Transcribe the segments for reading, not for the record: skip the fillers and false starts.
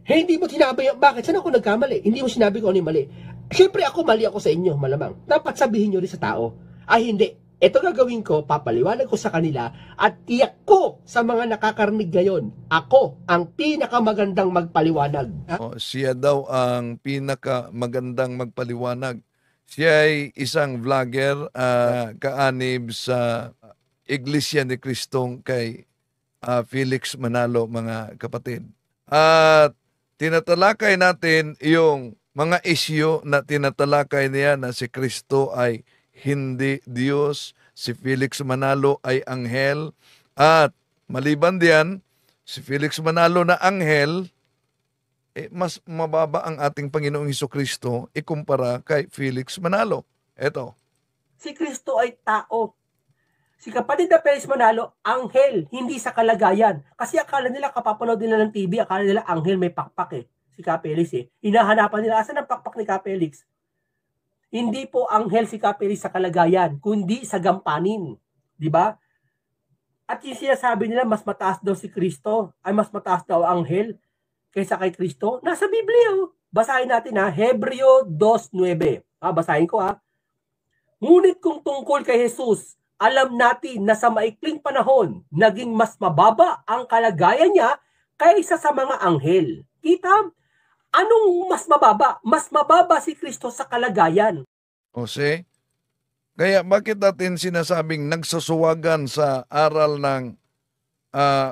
Hindi mo sinabi, bakit? Saan ako nagkamali? Hindi mo sinabi ko ano yung mali. Siyempre ako, mali ako sa inyo, malamang. Dapat sabihin nyo rin sa tao, ay hindi, ito gagawin ko, papaliwanag ko sa kanila, at tiyak ko sa mga nakakarinig ngayon, ako ang pinakamagandang magpaliwanag. Siya daw ang pinakamagandang magpaliwanag. Siya ay isang vlogger, kaanib sa Iglesia ni Kristong kay Felix Manalo, mga kapatid. At tinatalakay natin yung mga isyu na tinatalakay niya na si Kristo ay hindi Diyos, si Felix Manalo ay anghel, at maliban diyan, si Felix Manalo na anghel, mas mababa ang ating Panginoong Hesukristo ikumpara kay Felix Manalo. Eto. Si Kristo ay tao. Si kapatid na Felix Manalo, anghel, hindi sa kalagayan. Kasi akala nila, kapapanood nila ng TV, akala nila anghel may pakpak si Kapelis Hinahanapan nila, asan ang pakpak ni Kapelis? Hindi po anghel si Kapelis sa kalagayan, kundi sa gampanin. Di ba? At yung sinasabi nila, mas mataas daw si Kristo, ay mas mataas daw anghel kaysa kay Kristo. Nasa Biblia. Basahin natin Hebreo 2:9. Basahin ko Ngunit kung tungkol kay Jesus, alam natin na sa maikling panahon, naging mas mababa ang kalagayan niya kaysa sa mga anghel. Kita? Anong mas mababa? Mas mababa si Kristo sa kalagayan. Jose, kaya bakit natin sinasabing nagsusuwagan sa aral ng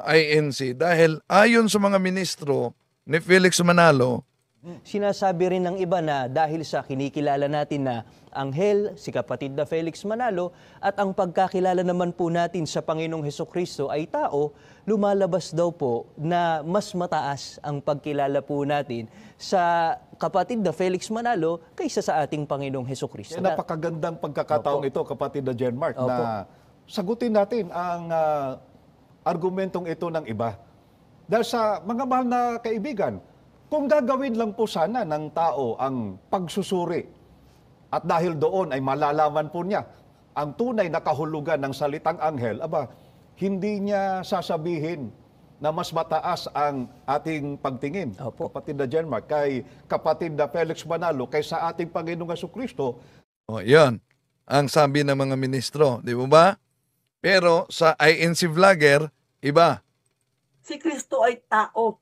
INC? Dahil ayon sa mga ministro ni Felix Manalo, sinasabi rin ng iba na dahil sa kinikilala natin na anghel, si kapatid na Felix Manalo, at ang pagkakilala naman po natin sa Panginoong Hesukristo ay tao, lumalabas daw po na mas mataas ang pagkilala po natin sa kapatid na Felix Manalo kaysa sa ating Panginoong Hesukristo. Napakagandang pagkakataong ito, kapatid na Jen Mark, na sagutin natin ang argumentong ito ng iba. Dahil sa mga mahal na kaibigan, kung gagawin lang po sana ng tao ang pagsusuri at dahil doon ay malalaman po niya ang tunay na kahulugan ng salitang anghel, hindi niya sasabihin na mas mataas ang ating pagtingin, kapatid na Jen Mark, kay kapatid na Felix Manalo kaysa ating Panginoong Hesukristo. Yan ang sabi ng mga ministro, di ba? Pero sa INC vlogger, iba. Si Kristo ay tao.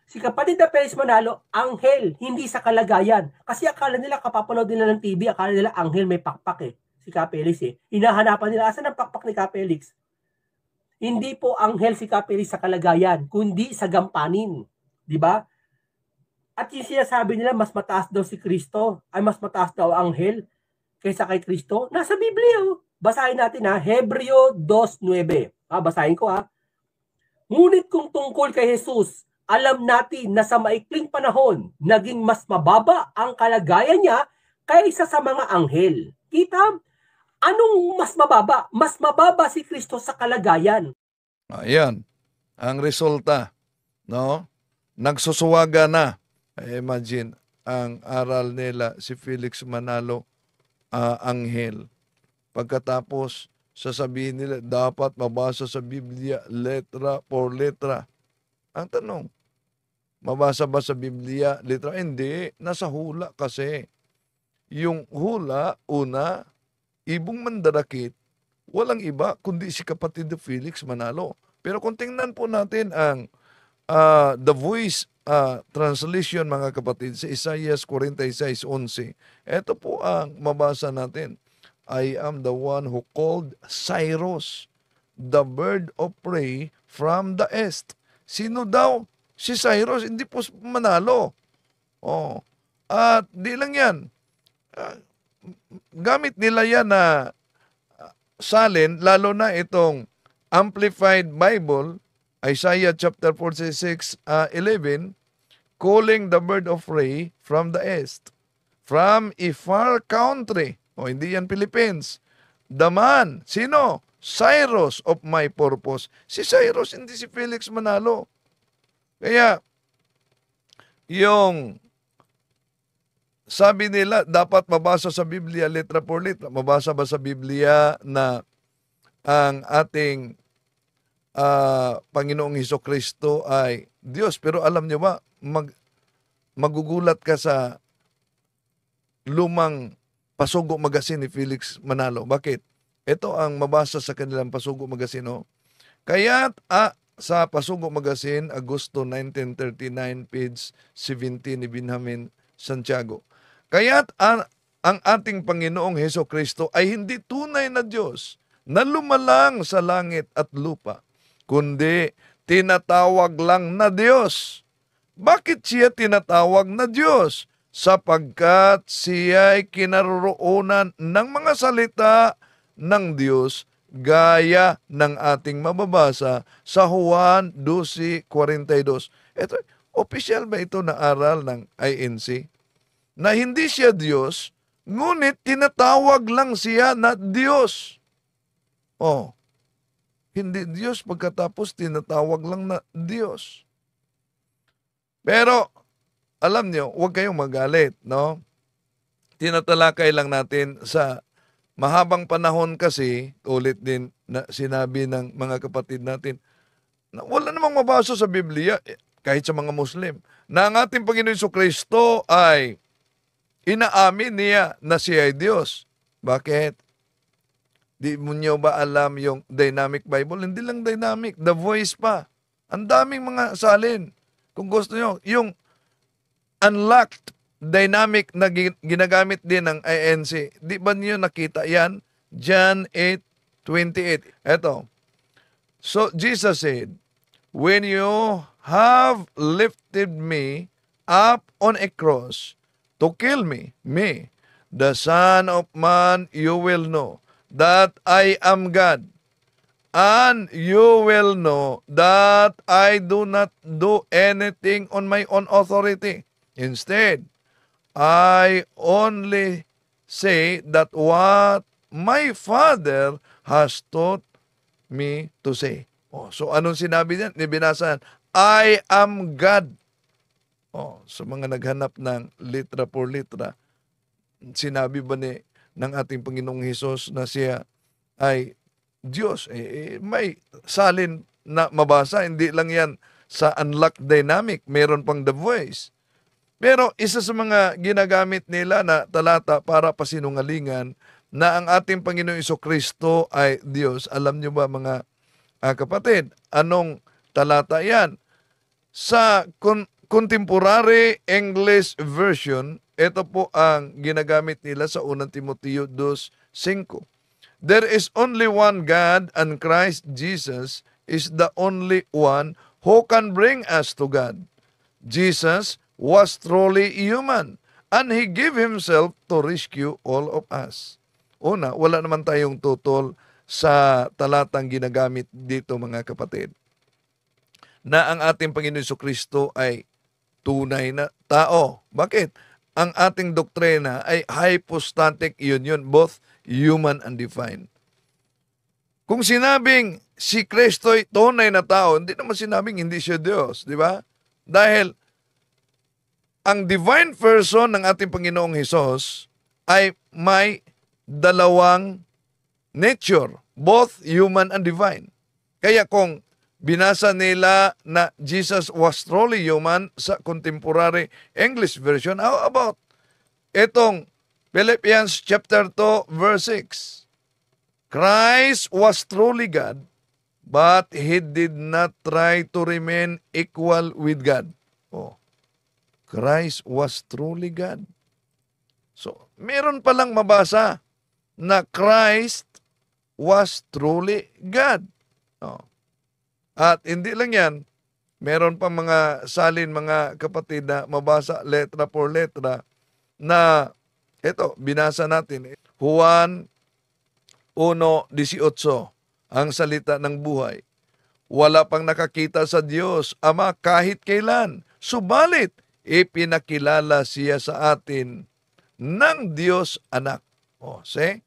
Si kapatid na Felix Manalo, anghel, hindi sa kalagayan. Kasi akala nila, kapapanood nila ng TV, akala nila anghel may pakpak si Kapelis Hinahanapan nila, asan ang pakpak ni Kapelis? Hindi po anghel si Kapelis sa kalagayan, kundi sa gampanin. Di ba? At yung sinasabi nila, mas mataas daw si Kristo, ay mas mataas daw anghel kaysa kay Kristo. Nasa Biblia. Basahin natin Hebreo 2:9. Basahin ko Ngunit kung tungkol kay Jesus, alam natin na sa maikling panahon, naging mas mababa ang kalagayan niya kaysa sa mga anghel. Kita? Anong mas mababa? Mas mababa si Kristo sa kalagayan. Ayan, ang resulta, no? Nagsusuwaga na. Imagine, ang aral nila, si Felix Manalo, anghel. Pagkatapos, sasabihin nila, dapat mabasa sa Biblia, letra por letra. Ang tanong, mabasa ba sa Biblia, letra? Hindi, nasa hula kasi. Yung hula, una, ibong mandarakit, walang iba kundi si kapatid na Felix Manalo. Pero kung tingnan po natin ang The Voice translation, mga kapatid, sa Isaiah 46:11, ito po ang mabasa natin. I am the one who called Cyrus, the bird of prey from the east. Sino daw? Si Cyrus, hindi po Manalo. At di lang yan. Gamit nila yan na salin, lalo na itong Amplified Bible, Isaiah chapter 46:11, calling the bird of prey from the east, from a far country. Hindi yan Philippines. The man, sino? Cyrus of my purpose. Si Cyrus, hindi si Felix Manalo. Kaya, yung sabi nila, dapat mabasa sa Biblia, letra por letra. Mabasa ba sa Biblia na ang ating Panginoong Hesukristo ay Diyos. Pero alam niyo ba, magugulat ka sa lumang Pasugo Magazine ni Felix Manalo. Bakit? Ito ang mabasa sa kanilang Pasugo Magazine. Oh. Kaya't sa Pasugo Magazine, Agosto 1939, page 17 ni Benjamin Santiago. Kaya't ang ating Panginoong Hesukristo ay hindi tunay na Diyos na lumalang sa langit at lupa, kundi tinatawag lang na Diyos. Bakit siya tinatawag na Diyos? Sapagkat siya ay kinaroroonan ng mga salita ng Diyos gaya ng ating mababasa sa Juan 12:42. Ito, opisyal ba ito na aral ng INC? Na hindi siya Diyos, ngunit tinatawag lang siya na Diyos. Oh, hindi Diyos pagkatapos tinatawag lang na Diyos. Pero, alam nyo, huwag kayong magalit, no? Tinatalakay lang natin sa mahabang panahon kasi, ulit din na sinabi ng mga kapatid natin, na wala namang mabasa sa Biblia, kahit sa mga Muslim, na ang ating Panginoon Jesucristo ay inaamin niya na siya ay Diyos. Bakit? Di mo nyo ba alam yung Dynamic Bible? Hindi lang dynamic, The Voice pa. Ang daming mga salin. Kung gusto nyo, yung unlocked dynamic na ginagamit din ng INC. Di ba niyo nakita yan? John 8:28. Eto. So, Jesus said, when you have lifted me up on a cross to kill me, the Son of Man, you will know that I am God. And you will know that I do not do anything on my own authority. Instead, I only say that what my Father has taught me to say. Oh, so anong sinabi niyan? Nibinasan, I am God. Oh, sa mga naghanap ng litra por litra, sinabi ba ng ating Panginoong Hesus na siya ay Diyos? May salin na mabasa, hindi lang yan sa unlocked dynamic, meron pang The Voice. Pero isa sa mga ginagamit nila na talata para pasinungalingan na ang ating Panginoong Jesucristo ay Diyos. Alam niyo ba mga kapatid, anong talata yan? Sa Contemporary English Version, ito po ang ginagamit nila sa 1 Timoteo 2:5. There is only one God, and Christ Jesus is the only one who can bring us to God. Jesus was truly human, and He gave Himself to rescue all of us. Una, wala naman tayong tutol sa talatang ginagamit dito mga kapatid, na ang ating Panginoon Jesucristo ay tunay na tao. Bakit? Ang ating doktrina ay hypostatic union, both human and divine. Kung sinabing si Kristo ay tunay na tao, hindi naman sinabing hindi siya Diyos, di ba? Dahil ang divine person ng ating Panginoong Hesus ay may dalawang nature, both human and divine. Kaya kung binasa nila na Jesus was truly human sa Contemporary English Version, how about itong Philippians chapter 2 verse 6? Christ was truly God, but He did not try to remain equal with God. Oh, Christ was truly God. So, meron palang mabasa na Christ was truly God. Oh. At hindi lang yan, meron pa mga salin, mga kapatid, na mabasa letra por letra na, ito, binasa natin, Juan 1:18, ang salita ng buhay. Wala pang nakakita sa Diyos, Ama, kahit kailan. Subalit, ipinakilala siya sa atin ng Diyos Anak. O, see?